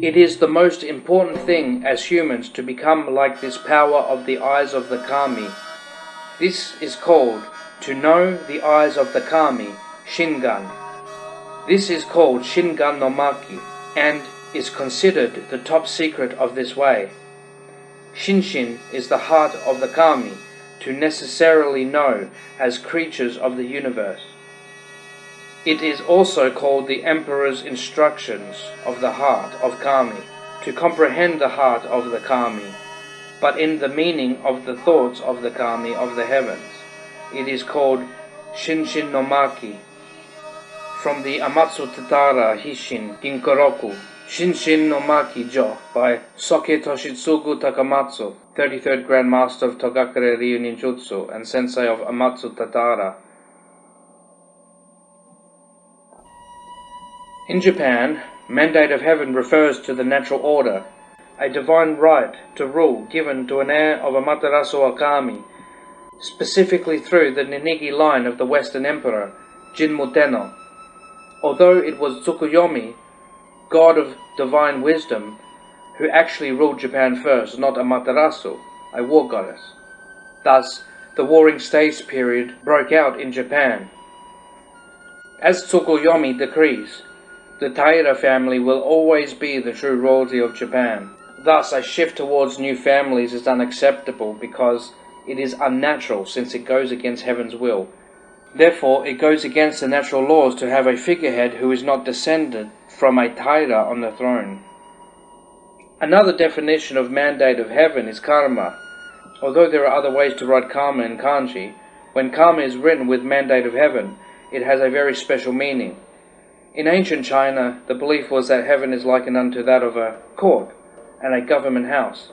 It is the most important thing as humans to become like this power of the eyes of the kami. This is called to know the eyes of the kami, Shingan. This is called Shingan no Maki, and is considered the top secret of this way. Shinshin is the heart of the kami, to necessarily know as creatures of the universe. It is also called the Emperor's instructions of the heart of kami, to comprehend the heart of the kami, but in the meaning of the thoughts of the kami of the heavens. It is called Shinshin no Maki. From the Amatsu Tatara Hishin Ginkoroku, Shinshin no Maki Jo by Soke Toshitsugu Takamatsu, 33rd Grand Master of Togakure Ryu Ninjutsu and Sensei of Amatsu Tatara. In Japan, mandate of heaven refers to the natural order, a divine right to rule given to an heir of Amaterasu or Kami, specifically through the Ninigi line of the Western Emperor, Jinmu Tenno. Although it was Tsukuyomi, god of divine wisdom, who actually ruled Japan first, not Amaterasu, a war goddess. Thus, the Warring States period broke out in Japan. As Tsukuyomi decrees, the Taira family will always be the true royalty of Japan. Thus, a shift towards new families is unacceptable because it is unnatural, since it goes against heaven's will. Therefore, it goes against the natural laws to have a figurehead who is not descended from a Taira on the throne. Another definition of mandate of heaven is karma. Although there are other ways to write karma in kanji, when karma is written with mandate of heaven, it has a very special meaning. In ancient China, the belief was that heaven is likened unto that of a court and a government house.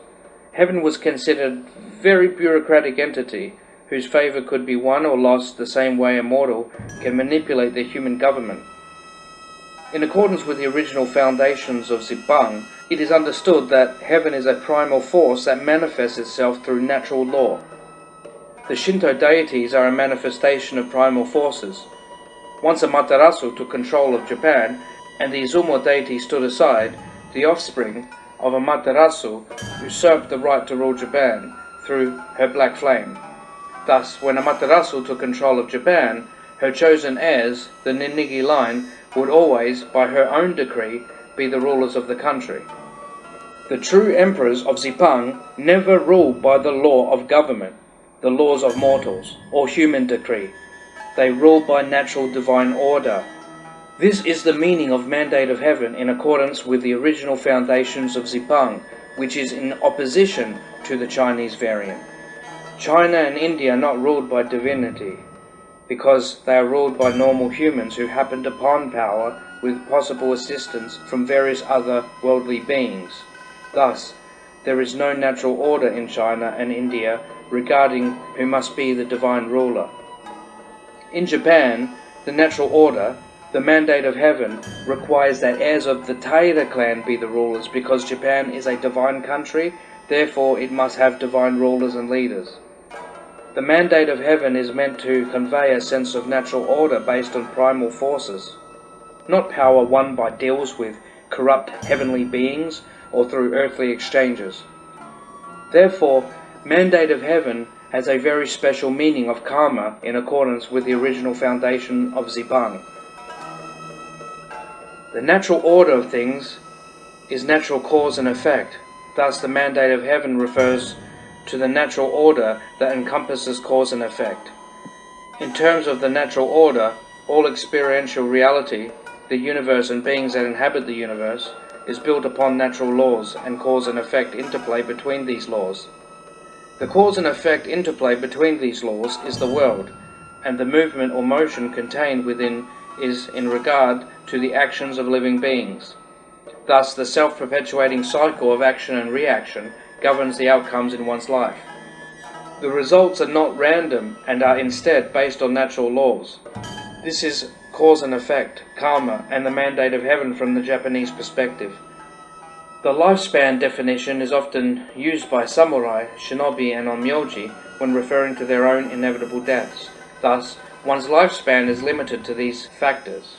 Heaven was considered a very bureaucratic entity, whose favour could be won or lost the same way a mortal can manipulate the human government. In accordance with the original foundations of Zipang, it is understood that heaven is a primal force that manifests itself through natural law. The Shinto deities are a manifestation of primal forces. Once Amaterasu took control of Japan, and the Izumo deity stood aside, the offspring of Amaterasu usurped the right to rule Japan through her black flame. Thus, when Amaterasu took control of Japan, her chosen heirs, the Ninigi line, would always, by her own decree, be the rulers of the country. The true emperors of Zipang never ruled by the law of government, the laws of mortals, or human decree. They ruled by natural divine order. This is the meaning of mandate of heaven in accordance with the original foundations of Zipang, which is in opposition to the Chinese variant. China and India are not ruled by divinity, because they are ruled by normal humans who happened upon power with possible assistance from various other worldly beings. Thus, there is no natural order in China and India regarding who must be the divine ruler. In Japan, the natural order, the mandate of heaven, requires that heirs of the Taira clan be the rulers, because Japan is a divine country, therefore it must have divine rulers and leaders. The mandate of heaven is meant to convey a sense of natural order based on primal forces, not power won by deals with corrupt heavenly beings or through earthly exchanges. Therefore, mandate of heaven has a very special meaning of karma in accordance with the original foundation of Zipang. The natural order of things is natural cause and effect. Thus, the mandate of heaven refers to the natural order that encompasses cause and effect. In terms of the natural order, all experiential reality, the universe and beings that inhabit the universe, is built upon natural laws and cause and effect interplay between these laws. The cause and effect interplay between these laws is the world, and the movement or motion contained within is in regard to the actions of living beings. Thus, the self-perpetuating cycle of action and reaction governs the outcomes in one's life. The results are not random and are instead based on natural laws. This is cause and effect, karma, and the mandate of heaven from the Japanese perspective. The lifespan definition is often used by samurai, shinobi, and onmyoji when referring to their own inevitable deaths. Thus, one's lifespan is limited to these factors.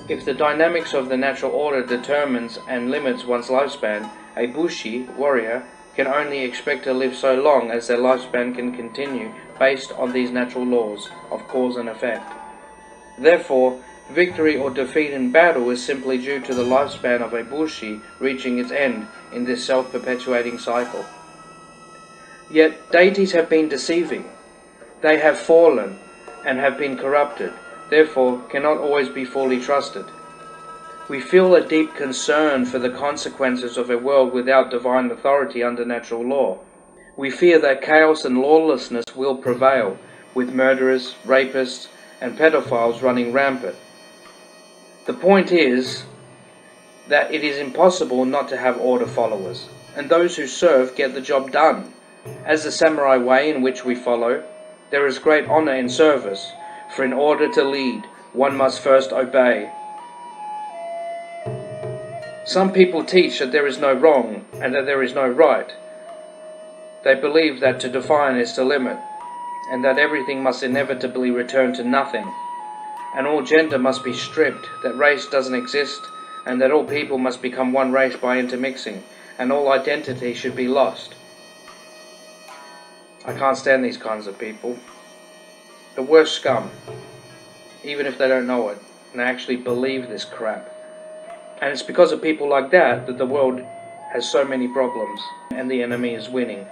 If the dynamics of the natural order determines and limits one's lifespan, a bushi, warrior, can only expect to live so long as their lifespan can continue based on these natural laws of cause and effect. Therefore, victory or defeat in battle is simply due to the lifespan of a bushi reaching its end in this self-perpetuating cycle. Yet deities have been deceiving. They have fallen and have been corrupted, therefore cannot always be fully trusted. We feel a deep concern for the consequences of a world without divine authority under natural law. We fear that chaos and lawlessness will prevail, with murderers, rapists, and pedophiles running rampant. The point is that it is impossible not to have order followers, and those who serve get the job done. As the samurai way in which we follow, there is great honor in service, for in order to lead, one must first obey. Some people teach that there is no wrong and that there is no right. They believe that to define is to limit, and that everything must inevitably return to nothing, and all gender must be stripped, that race doesn't exist, and that all people must become one race by intermixing, and all identity should be lost. I can't stand these kinds of people. The worst scum, even if they don't know it, and they actually believe this crap. And it's because of people like that that the world has so many problems, and the enemy is winning.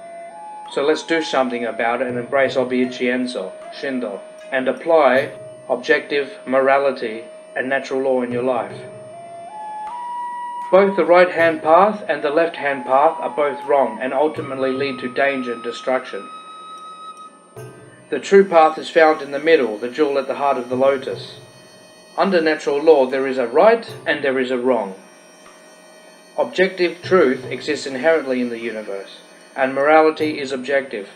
So let's do something about it and embrace Obi-Ichi Enso, Shindo, and apply objective morality and natural law in your life. Both the right-hand path and the left-hand path are both wrong and ultimately lead to danger and destruction. The true path is found in the middle, the jewel at the heart of the lotus. Under natural law there is a right and there is a wrong. Objective truth exists inherently in the universe, and morality is objective.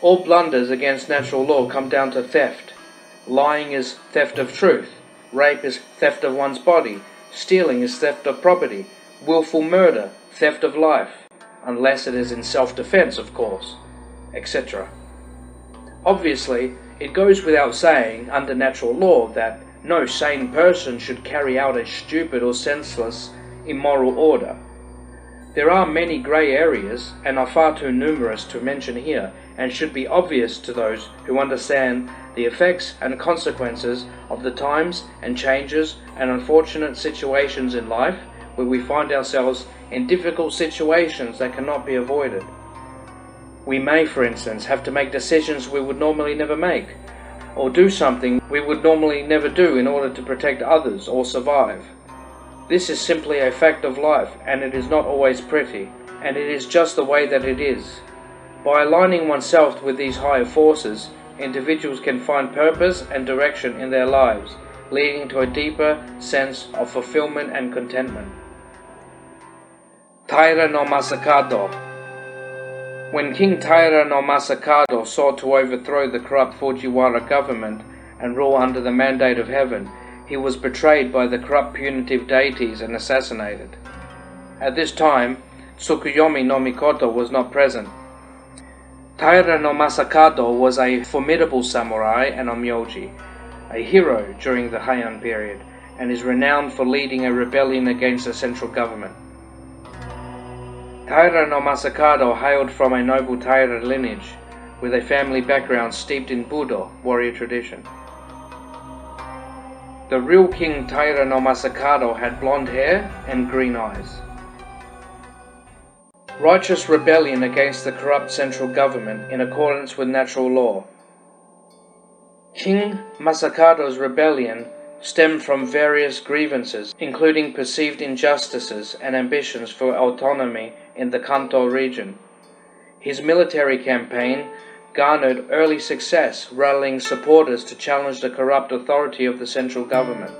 All blunders against natural law come down to theft. Lying is theft of truth, rape is theft of one's body, stealing is theft of property, willful murder, theft of life, unless it is in self-defense, of course, etc. Obviously, it goes without saying under natural law that no sane person should carry out a stupid or senseless immoral order. There are many grey areas, and are far too numerous to mention here, and should be obvious to those who understand the effects and consequences of the times and changes and unfortunate situations in life where we find ourselves in difficult situations that cannot be avoided. We may, for instance, have to make decisions we would normally never make, or do something we would normally never do in order to protect others or survive. This is simply a fact of life, and it is not always pretty, and it is just the way that it is. By aligning oneself with these higher forces, individuals can find purpose and direction in their lives, leading to a deeper sense of fulfillment and contentment. Taira-No-Masakado. When King Taira-No-Masakado sought to overthrow the corrupt Fujiwara government and rule under the mandate of heaven, he was betrayed by the corrupt punitive deities and assassinated. At this time, Tsukuyomi no Mikoto was not present. Taira-No-Masakado was a formidable samurai and onmyoji, a hero during the Heian period, and is renowned for leading a rebellion against the central government. Taira-No-Masakado hailed from a noble Taira lineage, with a family background steeped in Budo warrior tradition. The real King Taira-No-Masakado had blonde hair and green eyes. Righteous rebellion against the corrupt central government in accordance with natural law. King Masakado's rebellion stemmed from various grievances, including perceived injustices and ambitions for autonomy in the Kanto region. His military campaign garnered early success, rallying supporters to challenge the corrupt authority of the central government.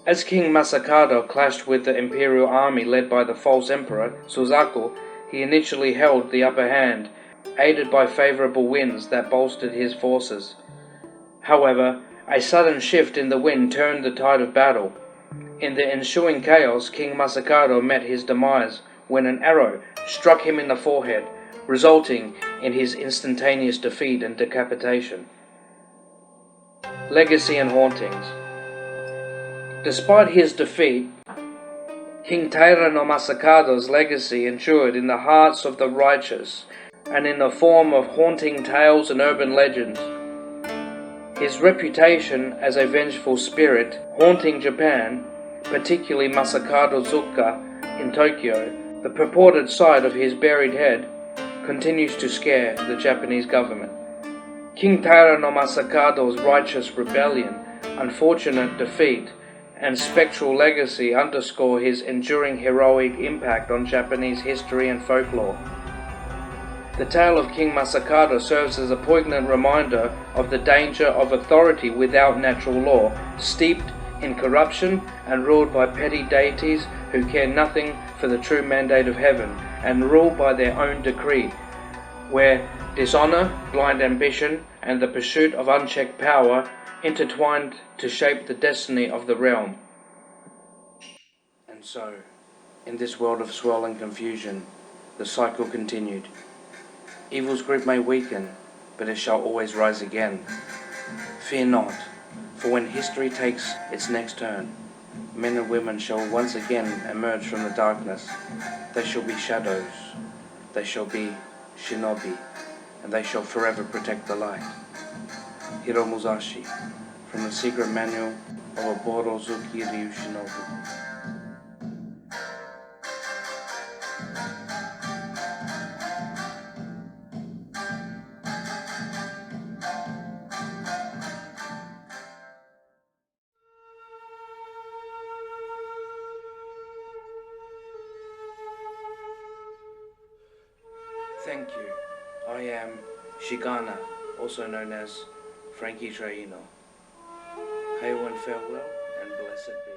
As King Masakado clashed with the imperial army led by the false emperor, Suzaku, he initially held the upper hand, aided by favorable winds that bolstered his forces. However, a sudden shift in the wind turned the tide of battle. In the ensuing chaos, King Masakado met his demise when an arrow struck him in the forehead, resulting in his instantaneous defeat and decapitation. Legacy and hauntings. Despite his defeat, King Taira-No-Masakado's legacy endured in the hearts of the righteous and in the form of haunting tales and urban legends. His reputation as a vengeful spirit haunting Japan, particularly Masakado-zuka in Tokyo, the purported site of his buried head, continues to scare the Japanese government. King Taira-No-Masakado's righteous rebellion, unfortunate defeat, and spectral legacy underscore his enduring heroic impact on Japanese history and folklore. The tale of King Masakado serves as a poignant reminder of the danger of authority without natural law, steeped in corruption and ruled by petty deities who care nothing for the true mandate of heaven and rule by their own decree, where dishonor, blind ambition, and the pursuit of unchecked power intertwined to shape the destiny of the realm. And so, in this world of swirling confusion, the cycle continued. Evil's grip may weaken, but it shall always rise again. Fear not, for when history takes its next turn, men and women shall once again emerge from the darkness. They shall be shadows, they shall be shinobi, and they shall forever protect the light. Hiro Musashi, from the secret manual of a Borozuki Ryu Shinobu. Thank you. I am Shigana, also known as Frankie Traino. Hail and farewell, and blessed be.